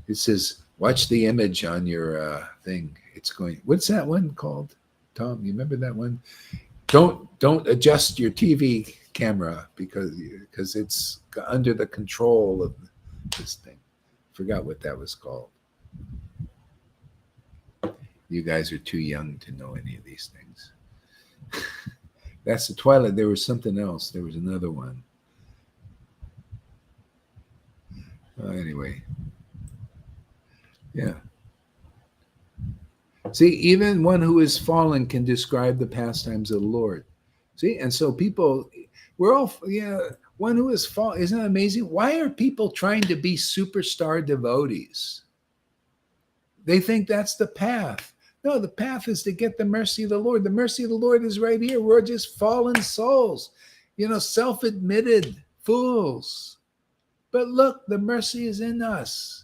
It says, watch the image on your thing. It's going. What's that one called? Tom, you remember that one? Don't adjust your TV camera because it's under the control of this thing. Forgot what that was called. You guys are too young to know any of these things. That's the Twilight. There was something else. There was another one. Anyway. Yeah. See, even one who is fallen can describe the pastimes of the Lord. See, and so people, we're all, one who is fallen. Isn't that amazing? Why are people trying to be superstar devotees? They think that's the path. No, the path is to get the mercy of the Lord. The mercy of the Lord is right here. We're just fallen souls, self-admitted fools. But look, the mercy is in us.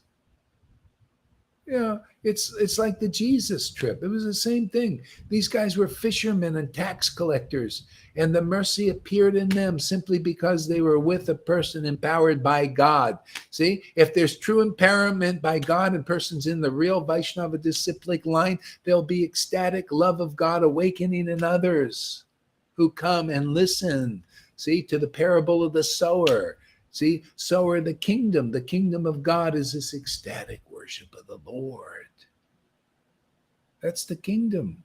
It's like the Jesus trip. It was the same thing. These guys were fishermen and tax collectors, and the mercy appeared in them simply because they were with a person empowered by God. See, if there's true empowerment by God and persons in the real Vaishnava disciplic line, there'll be ecstatic love of God awakening in others who come and listen, see, to the parable of the sower. See, sower, the kingdom of God is this ecstatic worship of the Lord. That's the kingdom.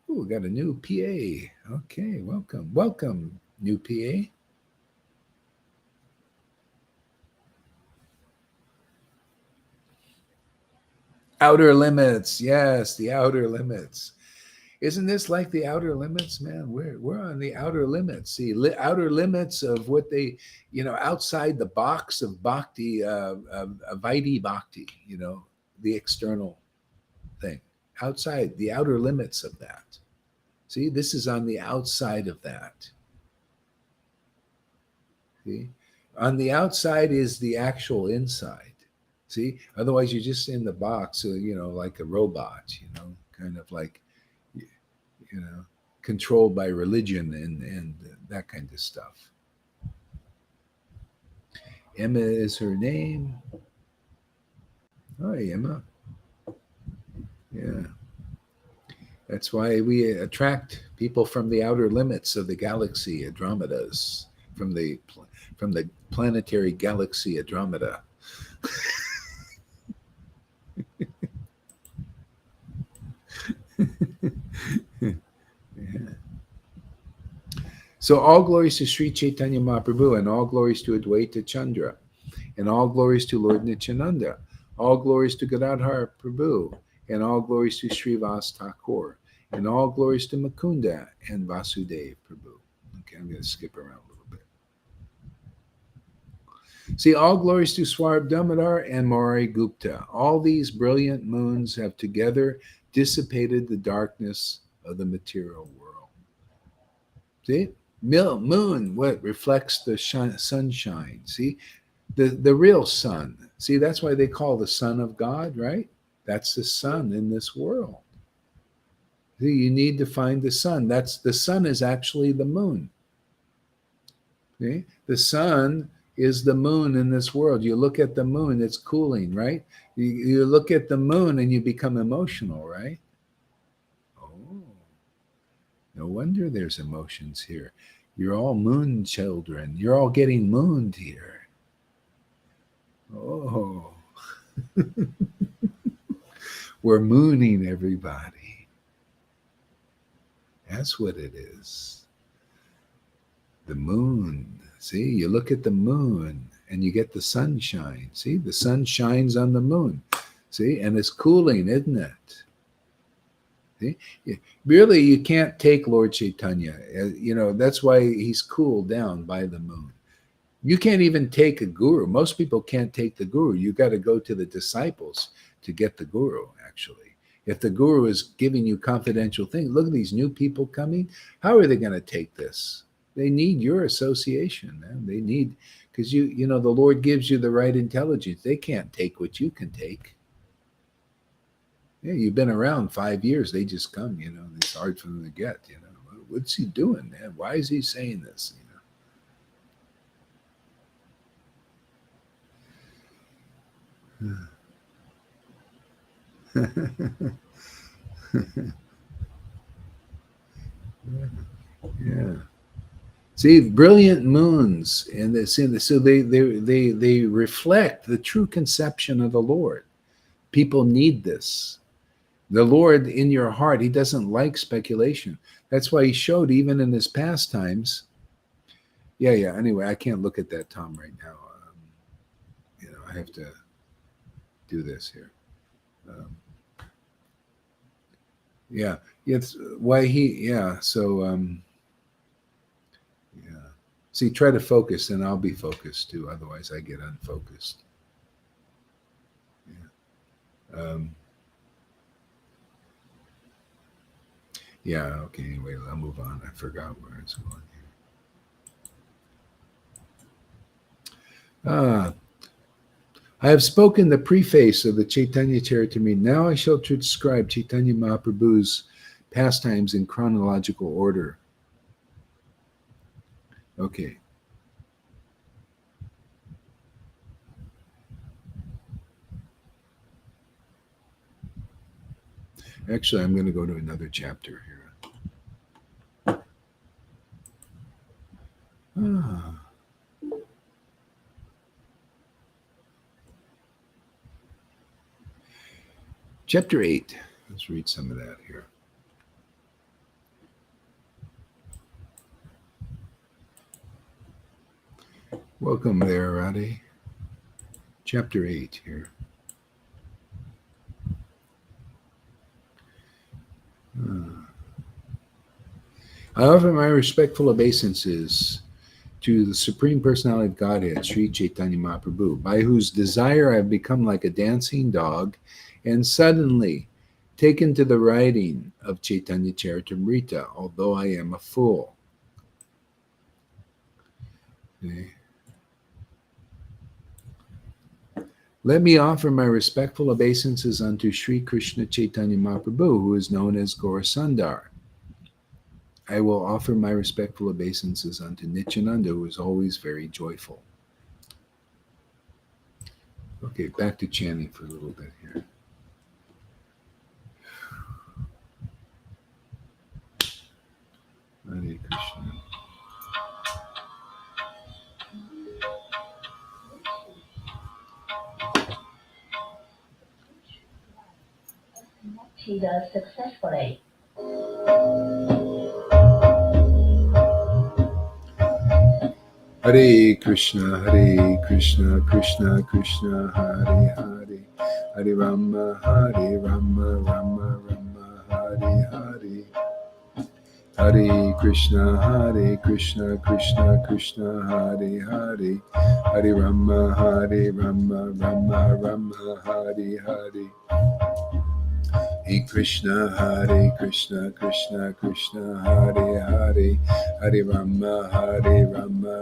Oh, we got a new PA. Okay, welcome. Welcome, new PA. Outer limits. Yes, the outer limits. Isn't this like the outer limits, man? We're on the outer limits. See, outer limits of what they, outside the box of bhakti, Vaidhi bhakti, the external thing. Outside, the outer limits of that. See, this is on the outside of that. See, on the outside is the actual inside. See, otherwise you're just in the box, like a robot, kind of like, controlled by religion and that kind of stuff. Emma is her name. Hi, Emma. Yeah. That's why we attract people from the outer limits of the galaxy, Andromedas, from the planetary galaxy Andromeda. Yeah. So all glories to Sri Caitanya Mahaprabhu, and all glories to Advaita Chandra, and all glories to Lord Nityananda, all glories to Gadadhar Prabhu, and all glories to Srivas Thakur, and all glories to Mukunda and Vasudev Prabhu. Okay, I'm going to skip around a little bit. See, all glories to Swarab Damodar and Murari Gupta. All these brilliant moons have together dissipated the darkness of the material world. See, moon, what reflects the sunshine. See, the real sun. See, that's why they call the Son of God, right? That's the sun in this world. See, you need to find the sun. The sun is actually the moon. See, the sun is the moon in this world. You look at the moon, it's cooling, right? You look at the moon and you become emotional, right? Oh, no wonder there's emotions here. You're all moon children. You're all getting mooned here. Oh, we're mooning everybody. That's what it is. The moon. See, you look at the moon and you get the sunshine. See, the sun shines on the moon. See, and it's cooling, isn't it? See, really, you can't take Lord Chaitanya. That's why he's cooled down by the moon. You can't even take a guru. Most people can't take the guru. You got to go to the disciples. to get the guru, actually. If the guru is giving you confidential things, look at these new people coming. How are they going to take this? They need your association, man. They need, because you know, the Lord gives you the right intelligence. They can't take what you can take. Yeah, you've been around 5 years. They just come, you know, it's hard for them to get, you know. What's he doing, man? Why is he saying this? You know? Yeah. See, brilliant moons, and so they reflect the true conception of the Lord. People need this. The Lord in your heart, He doesn't like speculation. That's why He showed even in His pastimes. Yeah. Anyway, I can't look at that, Tom, right now. You know, I have to do this here. Yeah. It's why He. Yeah. So. Yeah. See, try to focus, and I'll be focused too. Otherwise, I get unfocused. Yeah. Yeah. Okay. Anyway, I'll move on. I forgot where it's going here. I have spoken the preface of the Caitanya Charitamrita. Now I shall describe Chaitanya Mahaprabhu's pastimes in chronological order. Okay. Actually, I'm going to go to another chapter here. Chapter 8. Let's read some of that here. Welcome there, Radhe. Chapter 8 here. I offer my respectful obeisances to the Supreme Personality of Godhead, Sri Chaitanya Mahaprabhu, by whose desire I have become like a dancing dog and suddenly taken to the writing of Caitanya Charitamrita, although I am a fool. Okay. Let me offer my respectful obeisances unto Sri Krishna Chaitanya Mahaprabhu, who is known as Gaurasundar. I will offer my respectful obeisances unto Nityananda, who is always very joyful. Okay, back to chanting for a little bit here. Hare Krishna. She does successfully. Hare Krishna, Krishna Krishna, Hare Hare, Hare Rama, Rama Rama, Hare Hare. Hare Krishna, Krishna Krishna, Hare Hare, Hare Rama, Rama Rama, Hare Hare. Hare Krishna, Krishna Krishna, Hare Hare, Hare Rama,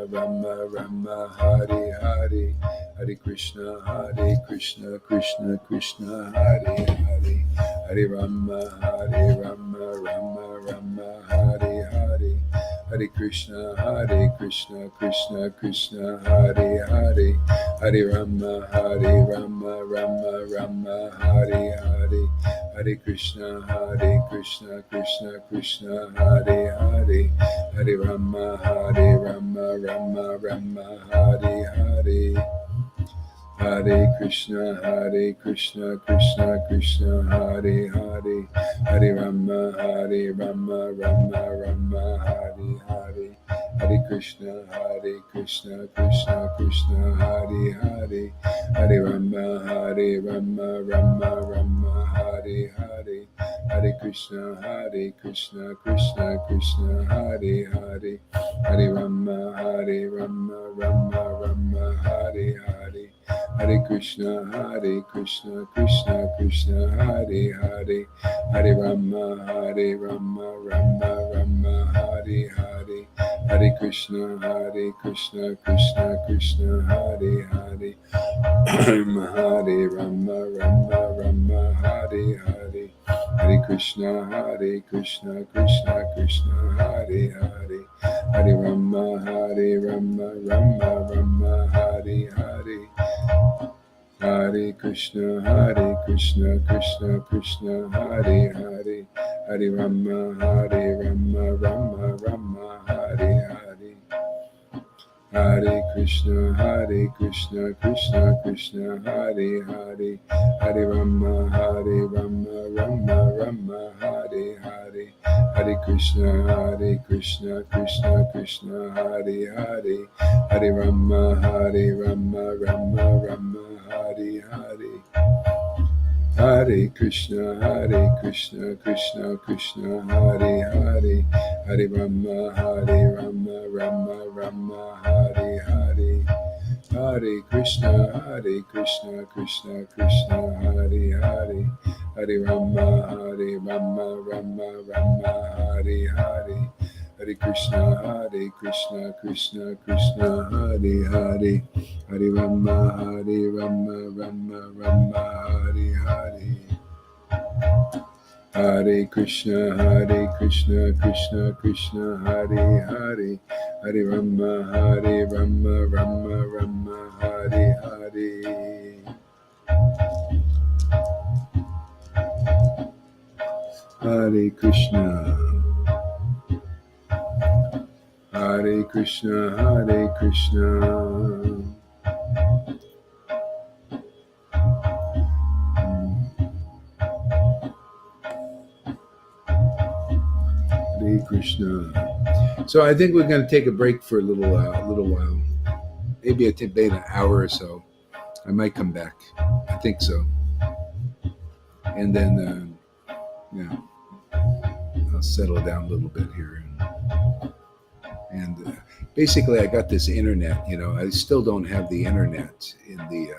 Rama Rama, Hare Hare. Hare Krishna, Krishna Krishna, Hare Hare, Hare Rama, Rama Rama, Hare Hare. Hare Krishna, Krishna Krishna, Hare Hare, Hare Rama, Rama Rama, Hare Hare. Hare Krishna, Krishna Krishna, Hare Hare, Hare Rama, Rama Rama, Hare Hare. Hare Krishna, Krishna Krishna, Hare Hare, Hare Rama, Rama Rama, Hare Hare. Hare Krishna, Krishna Krishna, Hare Hare, Hare Rama, Rama, Hare Hare, Hare Krishna, Krishna Krishna, Hare Hare, Hare Rama, Rama, Hare Hare, Hare Krishna, Krishna Krishna, Hare Hare, Hare Rama, Rama, Hare Hare, Hare Krishna, Krishna Krishna, Hare Hare, Hare Rama, Rama, Hare Hare, Hare Krishna, Krishna Krishna, Hare Hare, Hare Rama, Rama, Hare Hare, Hare Krishna, Krishna Krishna, Hare Hare, Hare Rama, Rama, Hare Hare, Hare Krishna, Krishna Krishna, Hare Hare, Hare Rama, Rama, Hare Hare, Hare Krishna, Krishna, Hare Hare, Hare Rama, Rama, Hare Hare, Hare Krishna, Krishna Krishna, Hare Hare, Hare Rama, Rama, Hare Hare, Hare Krishna, Krishna Krishna, Hare Hare, Hare Rama, Rama, Hare Hare, Hare Krishna, Krishna Krishna, Hare Hare, Hare Rama, Rama, Hare Hare, Hare Krishna, Krishna Krishna, Hare Hare, Hare Rama, Rama, Hare Hare, Hare Krishna, Hare Krishna. Hare Krishna. So I think we're going to take a break for a little while. Maybe an hour or so. I might come back. I think so. And then, I'll settle down a little bit here. And basically, I got this internet. I still don't have the internet in the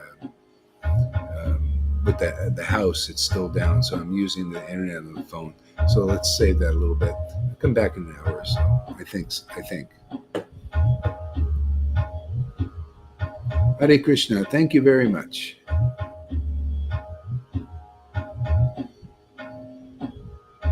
with the house. It's still down, so I'm using the internet on the phone. So let's save that a little bit. I'll come back in an hour or so. I think. Hare Krishna. Thank you very much.